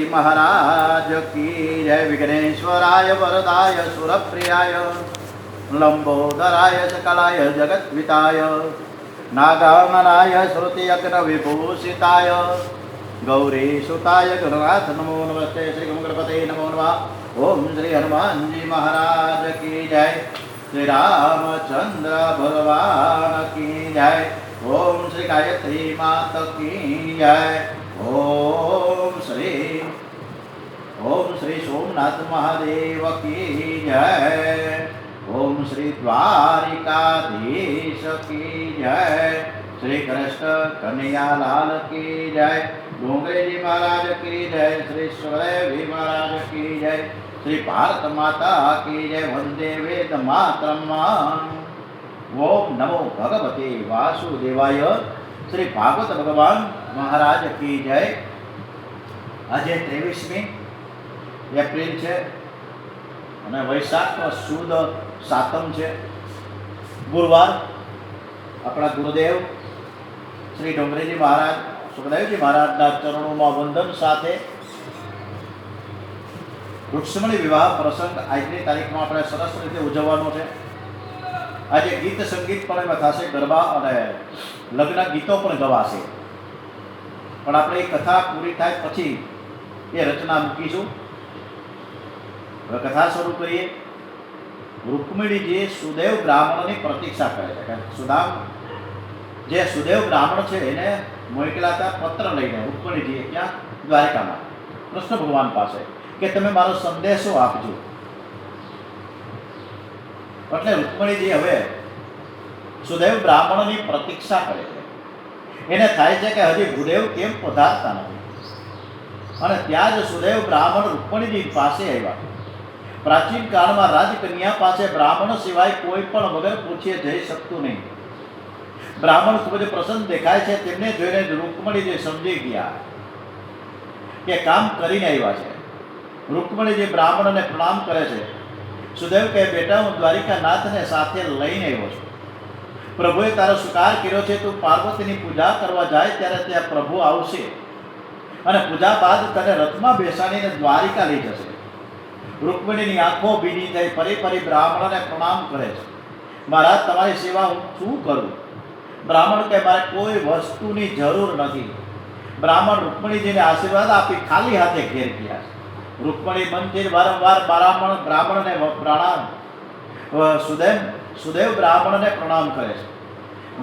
महाराज की जय। विघ्नेश्वराय वरदाय सुरप्रियाय लंबोदराय सकलाय जगद्विताय नागाननाय श्रुतियज्ञविभूषिताय गौरीसुताय गणनाथ नमो नमस्ते। श्री गणपते नमो नमः। ओम श्री हनुमान जी महाराज की जय। श्री रामचंद्र भगवान की जय। ओम श्री गायत्री मात की जय। ओम श्री सोमनाथ महादेव की जय। ओम श्री द्वारिकाधीश की जय। श्री कृष्ण कन्हैयालाल की जय। डोंगरे जी महाराज की जय। श्री सुरेवी महाराज की जय। श्री भारत माता की जय। वंदे वेद मातरम। ओम नमो भगवते वासुदेवाय। श्री भागवत भगवान महाराज की जय। आज 23મી એપ્રિલ છે અને વૈશાખ સુદ સાતમ છે, ગુરુવાર। આપણા ગુરુદેવ શ્રી ડોંગરેજી મહારાજ સુખદેવજી મહારાજના ચરણોમાં વંદન સાથે રૂક્ષ્મણી વિવાહ પ્રસંગ આજની તારીખમાં આપણે સરસ રીતે ઉજવવાનો છે। આજે ગીત સંગીત પણ એમાં થશે, ગરબા અને લગ્ન ગીતો પણ ગવાશે। પણ આપણે એ કથા પૂરી થાય પછી એ રચના મૂકીશું। હવે કથા શરૂ કરીએ। રૂક્મિણીજી સુદેવ બ્રાહ્મણની પ્રતીક્ષા કરે છે। સુદામ જે સુદેવ બ્રાહ્મણ છે એને મોકલ્યા હતા પત્ર લઈને રૂક્મિણીજીએ, ક્યાં? દ્વારિકામાં કૃષ્ણ ભગવાન પાસે, કે તમે મારો સંદેશો આપજો। એટલે રૂક્મિણીજી હવે સુદેવ બ્રાહ્મણની પ્રતીક્ષા કરે છે। એને થાય છે કે હજી ભૂદેવ કેમ પધારતા નથી, અને ત્યાં જ સુદેવ બ્રાહ્મણ રૂક્મિણીજી પાસે આવ્યા। પ્રાચીન કાળમાં રાજકન્યા પાસે બ્રાહ્મણ સિવાય કોઈ પણ વગર પૂછીએ જઈ શકતું નહીં। બ્રાહ્મણ ખૂબ જ પ્રસન્ન દેખાય છે, તેમને જોઈને રૂક્મિણીજી સમજી ગયા કે કામ કરીને આવ્યા છે। રૂક્મિણીજી બ્રાહ્મણને પ્રણામ કરે છે। સુદેવ કહે, બેટા હું દ્વારિકાનાથને સાથે લઈને આવ્યો છું। પ્રભુએ તારો સ્વીકાર કર્યો છે। તું પાર્વતીની પૂજા કરવા જાય ત્યારે ત્યાં પ્રભુ આવશે અને પૂજા બાદ તને રથમાં બેસાડીને દ્વારિકા લઈ જશે। રૂક્મિણીની આંખો ભીની થઈ ફરી બ્રાહ્મણને પ્રણામ કરે છે। મહારાજ, તમારી સેવા હું શું કરું? બ્રાહ્મણ કે મારે કોઈ વસ્તુની જરૂર નથી। બ્રાહ્મણ રૂક્મિણીજીને આશીર્વાદ આપી ખાલી હાથે ઘેર ગયા છે। રૂક્મિણી મનથી વારંવાર બ્રાહ્મણને પ્રણામ સુદેવ બ્રાહ્મણને પ્રણામ કરે છે।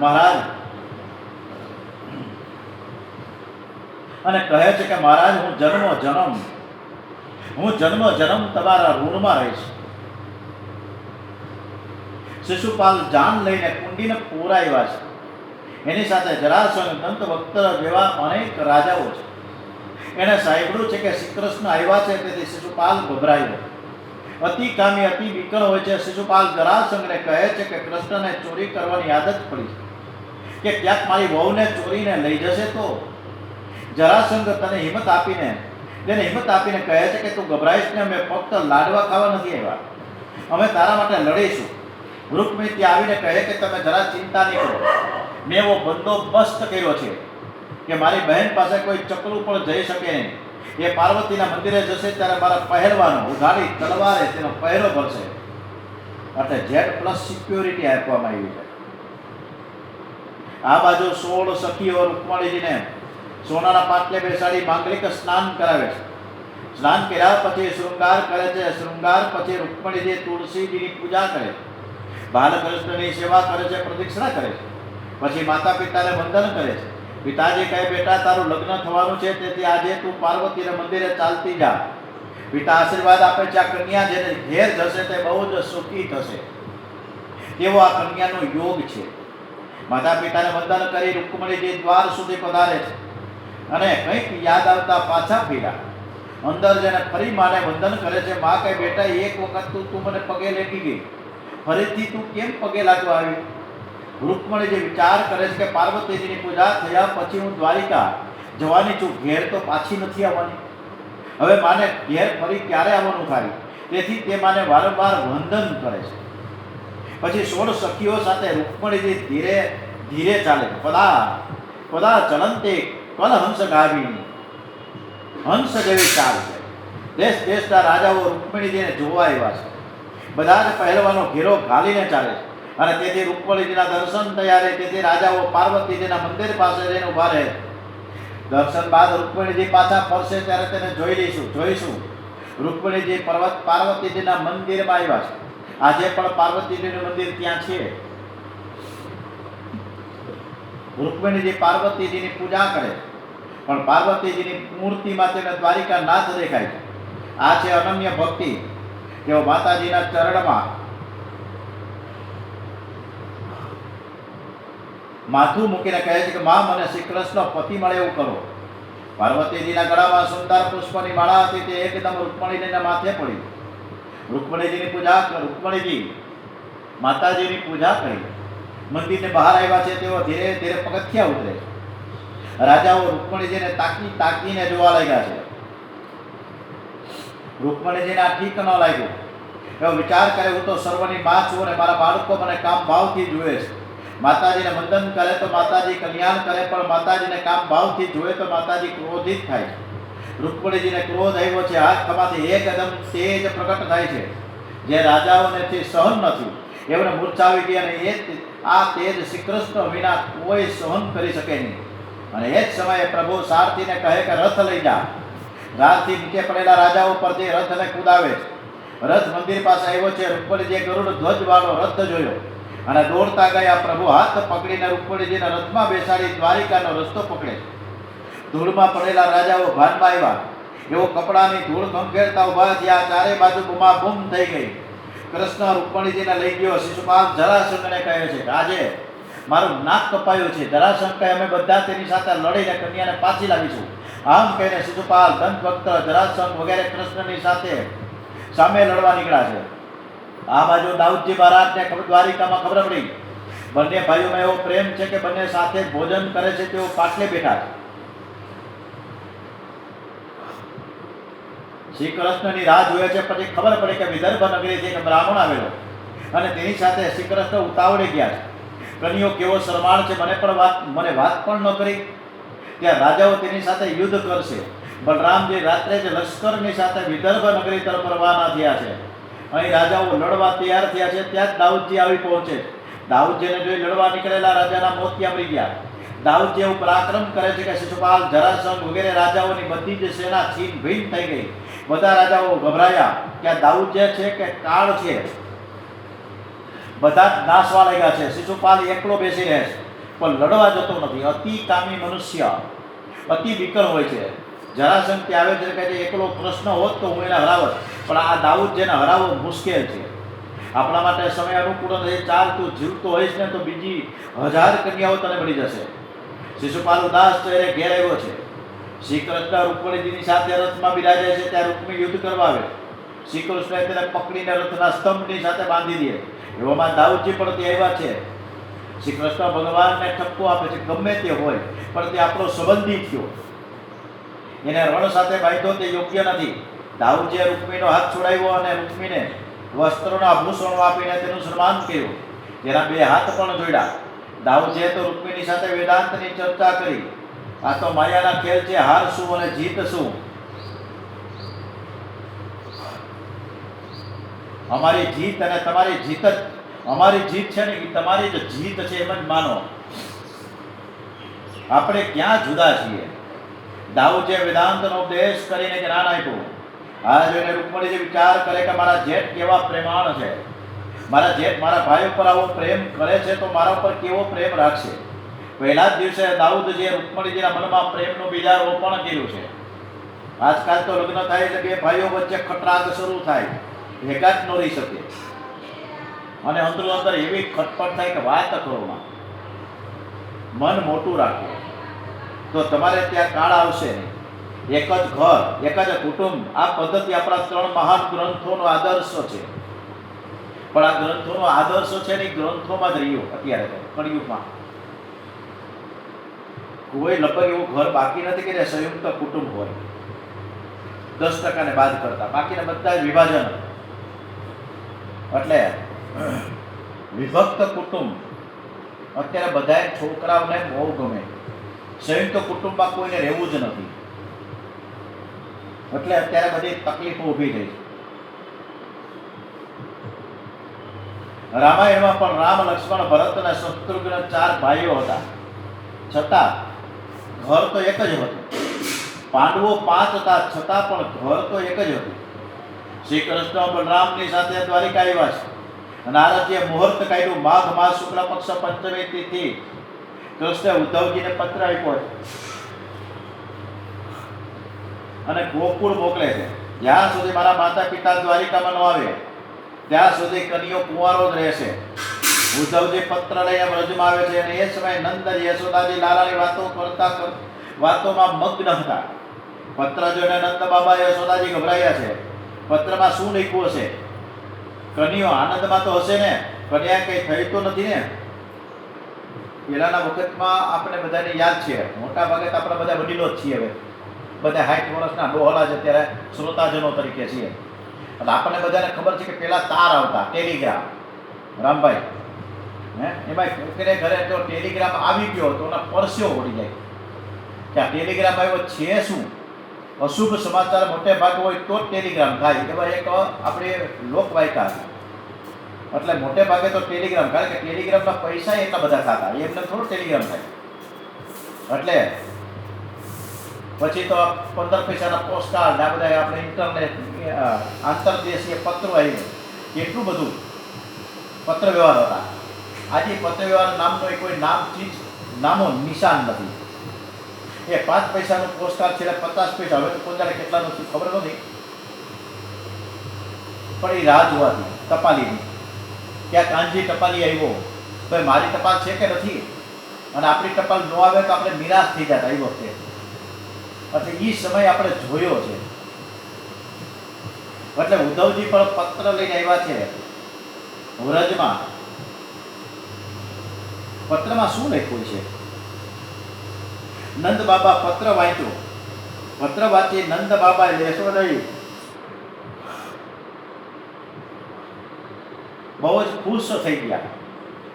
મહારાજ અને કહે છે કે મહારાજ હું જન્મ જન્મ તમારા ઋણમાં રહીશ। શિશુપાલ જાન લઈને કુંડીને પુરાવ્યા છે। એની સાથે જરાસંઘ, દંતવક્ત્ર જેવા અનેક રાજાઓ છે। એને સાંભળ્યું છે કે શ્રી કૃષ્ણ આવ્યા છે, તેથી શિશુપાલ ગભરાયો। અતિ કામી અતિ વિકળ હોય છે। શિશુપાલ જરાસંઘને કહે છે કે કૃષ્ણને ચોરી કરવાની આદત પડી છે, કે ક્યાંક મારી વહુને ચોરીને લઈ જશે તો? જરાસંઘ તેને હિંમત આપીને કહે છે કે તું ગભરાઈશ ને, અમે ફક્ત લાડવા ખાવા નથી આવ્યા, અમે તારા માટે લડીશું। રૂક્મિણી ત્યાં આવીને કહે કે તમે જરા ચિંતા નહીં કરો, મેં એવો બંદોબસ્ત કર્યો છે કે મારી બહેન પાસે કોઈ ચકલું પણ જઈ શકે નહીં। એ પાર્વતીના મંદિરે જશે ત્યારે મારા પહેરવાનો ઉઘાડી તલવારે તેનો પહેરો ભરશે। એટલે Z+ સિક્યોરિટી આપવામાં આવી છે। આ બાજુ 16 સખીઓ રૂક્મિણીજીને સોનાના પાટલે બેસાડી માંગલિક સ્નાન કરાવે છે। સ્નાન કર્યા પછી શૃંગાર કરે છે। શૃંગાર પછી રૂક્મિણીજી તુલસીજીની પૂજા કરે છે, બાલકૃષ્ણની સેવા કરે છે, પ્રદક્ષિણા કરે છે। પછી માતા પિતાને વંદન કરે છે। પિતાજી કહે, બેટા તારું લગ્ન થવાનું છે, તેથી આજે તું પાર્વતીના મંદિરે ચાલતી જા। પિતા આશીર્વાદ આપે છે, આ કન્યા જેને ઘેર જશે તે બહુ જ સુખી થશે, તેવો આ કન્યાનો યોગ છે। માતા પિતાને વંદન કરી રૂક્મિણીજી દ્વાર સુધી પધારે છે અને કંઈક યાદ આવતા પાછા ફર્યા। અંદર જઈને ફરી માને વંદન કરે છે। મા કહે, બેટા એક વખત તું મને પગે લેતી ગઈ, ફરીથી તું કેમ પગે લાગવા આવી? રૂક્મિણીજી વિચાર કરે છે કે પાર્વતીજીની પૂજા થયા પછી હું દ્વારિકા જવાની છું, ઘેર તો પાછી નથી આવવાની। હવે માને ઘેર ફરી ક્યારે આવવાનું થાય? તેથી તે માને વારંવાર વંદન કરે છે। પછી 16 સખીઓ સાથે રૂક્મિણીજી ધીરે ધીરે ચાલે છે। પદા ચલંતે કલહંસ ગાવી હંસ જેવી ચાલ છે. દેશ દેશના રાજાઓ રૂકમણીજીને જોવા આવ્યા છે. બધા જ પહેલવાનો ઘેરો ઘાલીને ચાલે છે અને તેથી રૂકમણીજીના દર્શન થયા રહે. તેથી રાજાઓ પાર્વતીજીના મંદિર પાસે જઈને ઊભા રહે. દર્શન બાદ રૂકમણીજી પાછા ફરશે ત્યારે તેને જોઈશું. રૂકમણીજી પાર્વતીજીના મંદિરમાં આવ્યા છે. આજે પણ પાર્વતીજીનું મંદિર ત્યાં છે. રૂકમણીજી પાર્વતીજીની પૂજા કરે પણ પાર્વતીજીની મૂર્તિમાં તેને દ્વારિકા નાથ દેખાય છે. આ છે અનન્ય ભક્તિ. તેઓ માતાજીના ચરણમાં માથું મૂકીને કહે છે કે માં, મને શ્રી કૃષ્ણ પતિ મળે એવું કરો. પાર્વતીજીના ગળામાં સુંદર પુષ્પની માળા હતી. તે એકદમ રૂકમણીજીના માથે પડી. રૂકમણીજી માતાજીની પૂજા કરી મંદિરની બહાર આવ્યા છે. તેઓ ધીરે ધીરે પગથિયા ઉતરે. રાજાઓ રૂકમણીજીને તાકીને જોવા લાગ્યા છે. રૂકમણીજીને આ ઠીક ન લાગ્યું. એવો વિચાર કરે, હું તો સર્વની માં છું અને મારા બાળકો મને કામ ભાવથી જુએ છે. માતાજીને વંદન કરે તો માતાજી કલ્યાણ કરે, પણ માતાજીને કામ ભાવથી જુએ તો માતાજી ક્રોધિત થાય છે. રૂકમણીજીને ક્રોધ આવ્યો છે. હાથમાંથી એકદમ તેજ પ્રગટ થાય છે જે રાજાઓને સહન નથી. એમને મૂર્છા આવી ગઈ અને આ તેજ શ્રી કૃષ્ણ વિના કોઈ સહન કરી શકે નહીં. અને એ જ સમયે પ્રભુ સારથીને કહે કે રથ લઈ જા. રાતથી નીચે પડેલા રાજાઓ પર તે રથને કુદાવે છે. રથ મંદિર પાસે આવ્યો છે. રૂકમણીજીએ ગરુડ ધ્વજ વાળો રથ જોયો અને દોડતા ગયા. પ્રભુ હાથ પકડીને રૂકમણીજીના રથમાં બેસાડી દ્વારિકાનો રસ્તો પકડે. ધૂળમાં પડેલા રાજાઓ ભાનમાં આવ્યા. એવો કપડાની ધૂળ ખંખેરતા ઉભા થયા. ચારે બાજુ બૂમાબૂમ થઈ ગઈ. કૃષ્ણ રૂકમણીજીને લઈ ગયો. શિશુપાલ જરાસંઘને કહે છે કે આજે મારું નાક કપાયું છે. જરાસંઘ કહે, અમે બધા તેની સાથે લડીને કન્યાને પાછી લાવીશું. આમ કહીને શિશુપાલ, દંતભક્ત, જરાસંઘ વગેરે કૃષ્ણની સામે લડવા નીકળ્યા છે. આ બાજુ દાઉદજી મહારાજને દ્વારિકામાં ખબર પડી. બંને ભાઈઓમાં એવો પ્રેમ છે કે બંને સાથે ભોજન કરે છે. તેઓ પાટલે બેઠા છે. શ્રી કૃષ્ણની રાહ જોયે છે. પછી ખબર પડે કે વિદર્ભ નગરીથી એક બ્રાહ્મણ આવેલો અને તેની સાથે શ્રી કૃષ્ણ ઉતાવળે ગયા છે. કન્યો કેવો શરમાળ છે, મને વાત પણ ન કરી. ત્યાં રાજાઓ તેની સાથે યુદ્ધ કરશે. બલરામજી રાત્રે જ લશ્કરની સાથે વિદર્ભ નગરી તરફ રવાના થયા છે. અહીં રાજાઓ લડવા તૈયાર થયા છે. ત્યાં જ દાઉદજી આવી પહોંચે. દાઉદજીને જોઈ લડવા નીકળેલા રાજાના મોતિયા મરી ગયા. દાઉદજી એવું પરાક્રમ કરે છે કે શિશુપાલ, જરાસંઘ વગેરે રાજાઓની બધી જ સેના છીન ભીન થઈ ગઈ. બધા રાજાઓ ગભરાયા કે આ દાઉદ જે છે કે કાળ છે. બધા જ નાશવા લાગ્યા છે. શિશુપાલ એકલો બેસી રહે છે પણ લડવા જતો નથી. અતિ કામી મનુષ્ય અતિ વિકર હોય છે. જરાસંઘ ત્યાં આવે છે કે એકલો કૃષ્ણ હોત તો હું એને હરાવત, પણ આ દાઉદ જેને હરાવવો મુશ્કેલ છે. આપણા માટે સમય અનુકૂળ નથી. ચાલ, તું જીવતો હોઈશ ને તો બીજી 1000 કન્યાઓ તને મળી જશે. શિશુપાલ ઉદાસ ચહેરે ઘેર આવ્યો છે. શ્રી કૃષ્ણ રૂકમણીજીની સાથે રથમાં બિરાજે છે. ત્યાં રૂકમી યુદ્ધ કરવા આવે. શ્રી કૃષ્ણએ તેને પકડીને રથના સ્તંભની સાથે બાંધી દે. એવામાં દાઉદજી પણ તે આવ્યા છે. શ્રી કૃષ્ણ ભગવાનને ઠપકો આપે છે, ગમે તે હોય પણ તે આપણો સંબંધી થયો. એને રણ સાથે બાંધ્યો તે યોગ્ય નથી. દાઉદજીએ રૂકમીનો હાથ છોડાવ્યો અને રૂકમીને વસ્ત્રોના આભૂષણો આપીને તેનું સન્માન કર્યું. તેના 2 હાથ પણ જોડ્યા. દાઉદજીએ તો રૂકમીની સાથે વેદાંતની ચર્ચા કરી. આ તો માયાના ખેલ છે. હાર શું અને જીત શું? અમારી જીત અને તમારી જીત જ અમારી જીત છે ને એ તમારી જ જીત છે એમ જ માનો. આપણે ક્યાં જુદા છીએ? દાઉદે વેદાંતનો ઉપદેશ કરીને જ્ઞાન આપ્યું. આ જોઈને રૂકમણીજી વિચાર કરે કે મારા જેઠ કેવા પ્રેમાળ છે. મારા જેઠ મારા ભાઈ ઉપર આવો પ્રેમ કરે છે તો મારા ઉપર કેવો પ્રેમ રાખશે. પહેલા જ દિવસે દાઉદજીએ રૂકમણીજીના મનમાં પ્રેમનું બીજારોપણ કર્યું છે. આજકાલ તો લગ્ન થાય એટલે 2 ભાઈઓ વચ્ચે ખટરાગ શરૂ થાય. ભેગા જ ન રહી શકે અને અંદરો અંદર એવી ખટપટ થાય કે વાત કરોમાં. મન મોટું રાખો તો તમારે ત્યાં કાળ આવશે નહીં. એક જ ઘર, એક જ કુટુંબ. આ પદ્ધતિ આપણા 3 મહાન ગ્રંથોનો આદર્શ છે. પણ આ ગ્રંથોનો આદર્શ છે ને ગ્રંથોમાં જ રહ્યો. અત્યારે તો કળિયુગમાં કોઈ લગભગ એવું ઘર બાકી નથી કે સંયુક્ત કુટુંબ હોય. 10% બાદ કરતા બાકીના બધા જ વિભાજન. એટલે વિભક્ત કુટુંબ અત્યારે બધા છોકરાઓને બહુ ગમે. સંયુક્ત કુટુંબમાં કોઈને રહેવું જ નથી. એટલે અત્યારે બધી તકલીફો ઊભી થઈ છે. રામાયણમાં પણ રામ, લક્ષ્મણ, ભરત અને શત્રુઘ્ન 4 ભાઈઓ હતા, છતાં ઘર તો એક જ હતું. પાંડવો 5 હતા, છતાં પણ ઘર તો એક જ હતું. શ્રી કૃષ્ણ બલરામની સાથે દ્વારિકા આવ્યા છે. નારદજીએ મુહૂર્ત કાઢ્યું. માઘ માસ શુક્લ પક્ષ પંચમી તિથિ કૃષ્ણે ઉદ્ધવજીને પત્ર આપ્યો છે અને ગોકુળ મોકલે છે. જ્યાં સુધી મારા માતા પિતા દ્વારિકામાં ન આવે ત્યાં સુધી કન્યો કુંવારો જ રહેશે. ઉદ્ધવજી પત્ર લઈને વ્રજમાં આવે છે અને એ સમયે નંદ યશોદાજી લાલાની વાતોમાં મગ્ન હતા. પત્ર જોઈને નંદ બાબા યશોદાજી ગભરાયા છે. પત્રમાં શું લખ્યું હશે? કન્યો આનંદમાં તો હશે ને? કન્યા કઈ થઈ તો નથી ને? પહેલાના વખતમાં આપણે બધાને યાદ છે, મોટા ભાગે તો આપણે બધા વડીલો જ છીએ. હવે બધા 60 વર્ષના ડોહલા જ અત્યારે શ્રોતાજનો તરીકે છીએ. એટલે આપણને બધાને ખબર છે કે પહેલા તાર આવતા, ટેલિગ્રામ. રામભાઈ એમાં ઘરે જો ટેલિગ્રામ આવી ગયો તો એના પરસ્યો ઉડી જાય કે આ ટેલિગ્રામ આવ્યો છે. શું અશુભ સમાચાર મોટે ભાગે હોય તો જ ટેલિગ્રામ થાય. એવા એક આપણે લોકવાયકા હતી. એટલે મોટે ભાગે તો ટેલિગ્રામ, કારણ કે ટેલિગ્રામના પૈસા એટલા બધા થતા, એમને થોડો ટેલિગ્રામ થાય. એટલે પછી તો 15 પૈસાના પોસ્ટકાર્ડ, આ બધા આપણે ઇન્ટરનેટ, આંતરદેશીય પત્રો આવ્યું, કેટલું બધું પત્ર વ્યવહાર હતા. આજે પત્ર વ્યવહાર નામનો કોઈ ચીજ નામો નિશાન નથી. એ 5 પૈસાનું પોસ્ટકાર્ડ છે, 50 પૈસા. હવે તો કોઈ કેટલાનું ખબર નથી, પણ એ રાહ જોવાથી ટપાલીની, ક્યાં કાંજી ટપાલી આવ્યો, ભાઈ મારી ટપાલ છે કે નથી, અને આપણી ટપાલ ન આવે તો આપણે નિરાશ થઈ જતા. એ વખતે એટલે એ સમય આપણે જોયો છે. એટલે ઉદ્ધવજી પણ પત્ર લઈને આવ્યા છે વ્રજમાં. પત્રમાં શું લખ્યું છે? નંદ બાબા પત્ર વાંચ્યો. પત્ર વાંચી નંદ બાબા યશોદાજી બહુ જ ખુશ થઈ ગયા.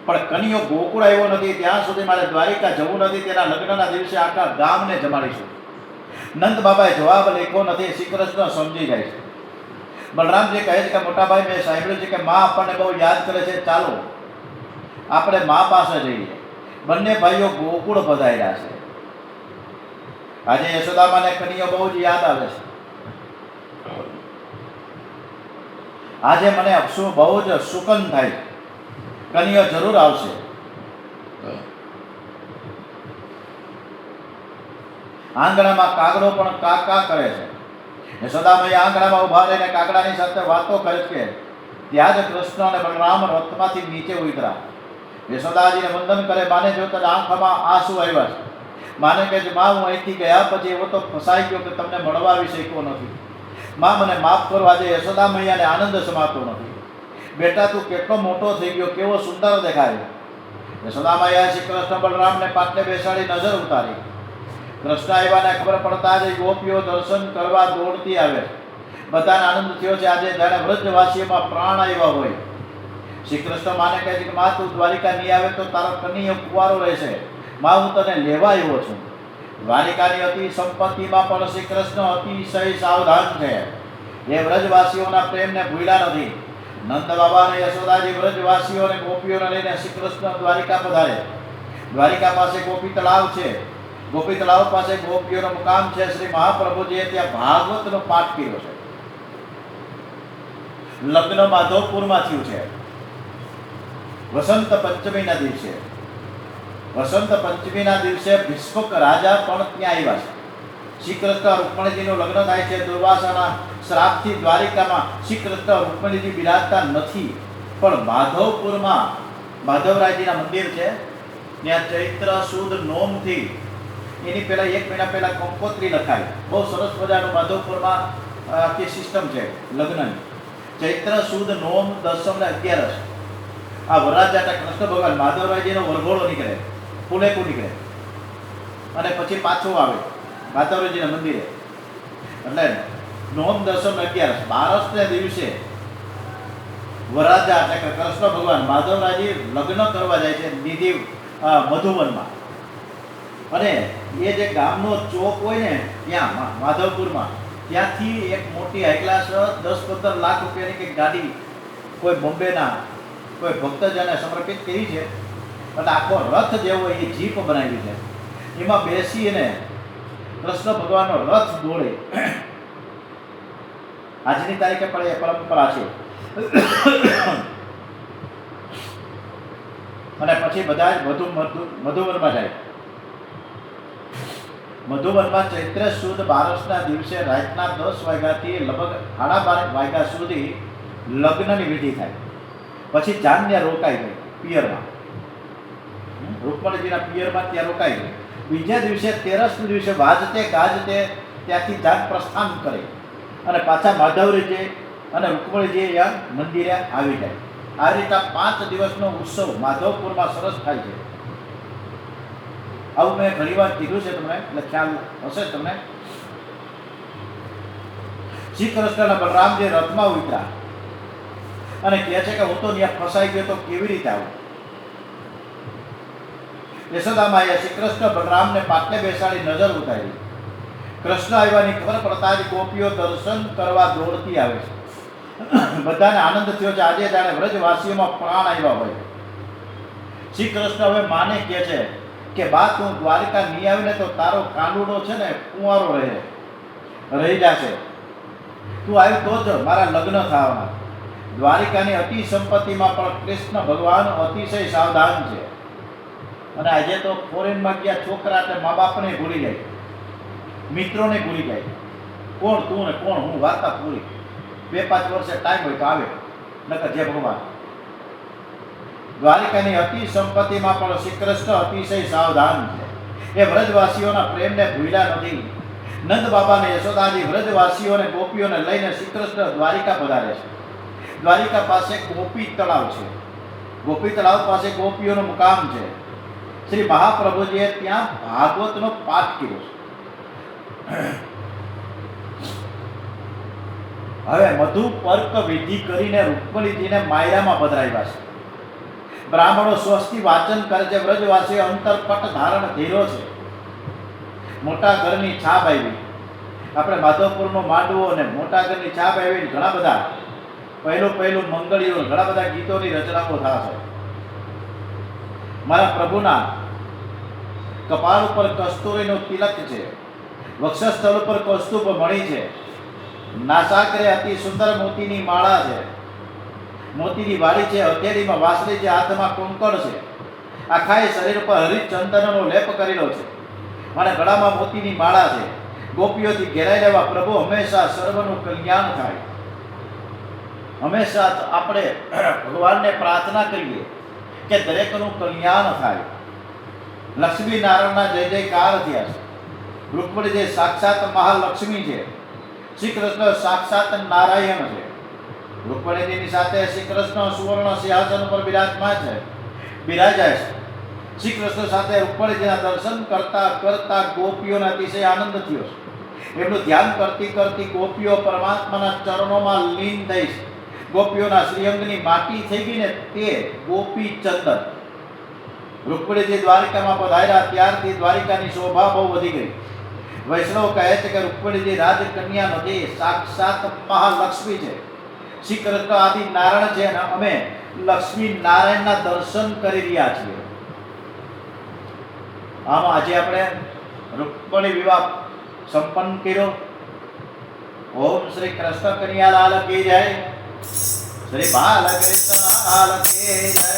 પણ કન્યો ગોકુળ આવ્યો નથી ત્યાં સુધી મારે દ્વારિકા જવું નથી. તેના લગ્નના દિવસે આખા ગામને જમાડીશું. નંદ બાબાએ જવાબ લખ્યો નથી. શ્રી કૃષ્ણ સમજી જાય છે. બલરામજી કહે છે કે મોટા ભાઈ, મેં સાંભળ્યું છે કે મા આપણને બહુ યાદ કરે છે, ચાલો આપણે મા પાસે જઈએ. બંને ભાઈઓ ગોકુળ પધાર્યા છે. આજે યશોદામાને કન્યો બહુ જ યાદ આવે છે. આજે મને બહુ જ સુકન થાય. કન્યો જરૂર આવશે. આંગણામાં કાગડો પણ કાકા કરે છે. યશોદામાએ આંગણામાં ઉભા રહીને કાગડાની સાથે વાતો કરે છે. ત્યાં જ કૃષ્ણ અને બલરામ રથમાંથી નીચે ઉતર્યા. યશોદાજીને વંદન કરે. માને જોતા આંખમાં આંસુ આવ્યા છે. માને કહે છે, માં હું અહીંથી ગયા પછી એવો તો ફસાઈ ગયો કે તમને મળવા આવી શક્યો નથી. માં મને માફ કરો. આજે યશોદા મૈયાને આનંદ સમાતો નથી. બેટા તું કેટલો મોટો થઈ ગયો, કેવો સુંદર દેખાય. યશોદા મૈયાએ શ્રી કૃષ્ણ બલરામને પાટલે બેસાડી નજર ઉતારી. કૃષ્ણ આવ્યાને ખબર પડતા જ ગોપીઓ દર્શન કરવા દોડતી આવે. બધાને આનંદ થયો છે. આજે જાણે વ્રજવાસીઓમાં પ્રાણ આવ્યા હોય. શ્રી કૃષ્ણ માને કહે છે કે માં તું દ્વારિકા નહીં આવે તો તારો કન્યો કુંવારો રહેશે. માં હું તને લેવા આવ્યો છું. દ્વારિકાની અતિ સંપત્તિમાં પણ શ્રી કૃષ્ણ અતિશય સાવધાન છે. એ વ્રજવાસીઓના પ્રેમને ભૂલ્યા નથી. નંદ બાબા અને યશોદાજી વ્રજવાસીઓને ગોપીઓને લઈને શ્રી કૃષ્ણ દ્વારિકા પધારે. દ્વારિકા પાસે ગોપી તળાવ છે. ગોપી તળાવ પાસે ગોપીઓનો મુકામ છે. શ્રી મહાપ્રભુજીએ ત્યાં ભાગવતનો પાઠ કર્યો છે. લગ્ન માધવપુરમાં થયું છે વસંત પંચમીના દિવસે. વસંત પંચમીના દિવસે ભીષ્મક રાજા પણ ત્યાં આવ્યા છે. શ્રી કૃષ્ણ રૂકમણીજીનું લગ્ન થાય છે. દુર્વાસાના શ્રાપથી દ્વારિકામાં શ્રી કૃષ્ણ રૂકમણીજી બિરાજતા નથી, પણ માધવપુરમાં માધવરાયજીના મંદિર છે. ત્યાં ચૈત્ર સુદ નોમથી એની પહેલા 1 મહિના પહેલા કંકોત્રી લખાય. બહુ સરસ મજાનું માધવપુરમાં આખી સિસ્ટમ છે લગ્નની. ચૈત્ર સુદ નોમ 10 ને 11 આ વરરાજા કૃષ્ણ ભગવાન માધવરાયજીનો વરઘોડો નીકળે, ફૂલેકું નીકળે અને પછી પાછું આવે માધવરાયજીના મંદિરે. એટલે નોમ 10 ને 11 12ને દિવસે વરરાજા એટલે કે કૃષ્ણ ભગવાન માધવરાયજી લગ્ન કરવા જાય છે નિધિ મધુવનમાં. અને એ જે ગામનો ચોક હોય ને ત્યાં માધવપુરમાં ત્યાંથી એક મોટી હાઈ ક્લાસ 10-15 લાખ રૂપિયાની કંઈક ગાડી કોઈ બોમ્બેના કોઈ ભક્તજને સમર્પિત કરી છે. એટલે આખો રથ જેવો એ જીપ બનાવી છે. એમાં બેસીને કૃષ્ણ ભગવાનનો રથ દોડે. આજની તારીખે પણ એ પરંપરા છે. અને પછી બધા જ મધુવનમાં જાય. મધુવનમાં ચૈત્ર સુદ 12ના દિવસે રાતના 10 વાગ્યાથી લગભગ 12:30 વાગ્યા સુધી લગ્નની વિધિ થાય. પછી જાન રોકાઈ ગઈ પિયરમાં, રૂકમણીજીના પિયરમાં ત્યાં રોકાઈ ગઈ. બીજા દિવસે 13ના દિવસે વાજતે ગાજતે ત્યાંથી જાન પ્રસ્થાન કરે અને પાછા માધવરીજી અને રૂકમણીજી અહીંયા મંદિરે આવી જાય. આ રીતે 5 દિવસનો ઉત્સવ માધવપુરમાં સરસ થાય છે. આવું મેં ઘણી વાર કીધું છે તમને, એટલે ખ્યાલ હશે તમને. શ્રી કૃષ્ણ અને બલરામ જે રથમાં ઉતર્યા અને કહે છે કે હું તો ત્યાં ફસાઈ ગયો તો કેવી રીતે આવું. યશોદામાએ શ્રી કૃષ્ણ બલરામને પાટલે બેસાડી નજર ઉતારી. કૃષ્ણ આવ્યાની ખબર પડતા જ ગોપીઓ દર્શન કરવા દોડતી આવે છે. બધાને આનંદ થયો છે. આજે જાણે વ્રજવાસીઓમાં પ્રાણ આવ્યા હોય. શ્રી કૃષ્ણ હવે માને કહે છે કે બા તું દ્વારિકા નહીં આવીને તો તારો કાંડુડો છે ને કુંવારો રહી જશે. તું આવ્યું તો જ મારા લગ્ન થવાના. દ્વારિકાની અતિ સંપત્તિમાં પણ કૃષ્ણ ભગવાન અતિશય સાવધાન છે. અને આજે તો ફોરેનમાં ગયા છોકરા એટલે મા બાપને ભૂલી જાય, મિત્રોને ભૂલી જાય. કોણ તું ને કોણ હું, વાર્તા પૂરી. 2-5 વર્ષે ટાઈમ હોય તો આવે, નકર જય ભગવાન. દ્વારિકાની અતિ સંપત્તિમાં પણ શ્રી કૃષ્ણ અતિશય સાવધાન છે. એ વ્રજવાસીઓના પ્રેમને ભૂલ્યા નથી. નંદ બાબા અને યશોદાજી વ્રજવાસીઓને ગોપીઓને લઈને શ્રી કૃષ્ણ દ્વારિકા પધારે છે. દ્વારિકા પાસે ગોપી તળાવ છે. ગોપી તળાવ પાસે ગોપીઓનું મુકામ છે. શ્રી મહાપ્રભુજીએ ત્યાં ભાગવતનો પાઠ કર્યો છે. હવે મધુપર્ક વિધિ કરીને રૂકમણીજીને માયરામાં પધરાવ્યા છે. બ્રાહ્મણો સ્વસ્તિ વાચન કરે છે. વ્રજવાસીઓ અંતરપટ ધારણ ધીરો છે. મોટા ઘરની છાપ આવી. આપણે માધવપુરનો માંડવો અને મોટા ઘરની છાપ આવી. ઘણા બધા પહેલું મંગળીઓ, ઘણા બધા ગીતોની રચનાઓ થશે. મારા પ્રભુના કપાળ ઉપર કસ્તુરીનું તિલક છે. વક્ષસ્થળ ઉપર કૌસ્તુભ મણી છે. નાસાગ્રે અતિ સુંદર મોતીની માળા છે. મોતીની વાડી છે. હથેળીમાં વાસળી છે. હાથમાં કુંકળ છે. આખા શરીર પર હરિચંદનનો લેપ કરેલો છે. અને ગળામાં મોતીની માળા છે. ગોપીઓથી ઘેરાઈ લેવા પ્રભુ હંમેશા સર્વનું કલ્યાણ થાય. હંમેશા આપણે ભગવાનને પ્રાર્થના કરીએ કે દરેકનું કલ્યાણ થાય. લક્ષ્મી નારાયણના જય જયકાર થયા છે. રૂકમણીજી સાક્ષાત મહાલક્ષ્મી છે. શ્રી કૃષ્ણ સાક્ષાત નારાયણ છે. રૂકમણીજીની સાથે શ્રી કૃષ્ણ સુવર્ણ સિંહાસન ઉપર બિરાજાય છે. શ્રી કૃષ્ણ સાથે રૂકમણીજીના દર્શન કરતા કરતા ગોપીઓને અતિશય આનંદ થયો છે. એમનું ધ્યાન કરતી ગોપીઓ પરમાત્માના ચરણોમાં લીન થઈ છે. ગોપીઓના શ્રીઅંગની માટી થઈ ગઈ ને તે ગોપી ચંદન. રૂકમણીજી દ્વારિકામાં પધાર્યા ત્યારથી દ્વારિકાની શોભા બહુ વધી ગઈ. વૈષ્ણવ કહે છે કે રૂકમણીજી રાજકન્યા નથી, સાક્ષાત મહાલક્ષ્મી છે. શ્રી કૃષ્ણ આદિ નારાયણ છે અને અમે લક્ષ્મી નારાયણના દર્શન કરી રહ્યા છીએ. આમ આજે આપણે રૂકમણી વિવાહ સંપન્ન કર્યો. ઓમ શ્રી કૃષ્ણ કનૈયાલાલ કી જય. શ્રી બાલકૃષ્ણ લાલ કી જય.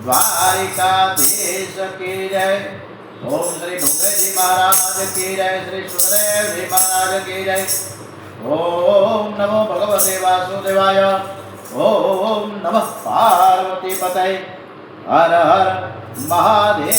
દ્વારિકાધીશ કી જય. ઓમ શ્રી ડુંગરજી મહારાજ કી જય. શ્રી સુરદેવજી મહારાજ કી જય. ઓમ નમો ભગવતે વાસુદેવાય. ઓમ નમઃ પાર્વતી પતય. હર હર મહાદેવ.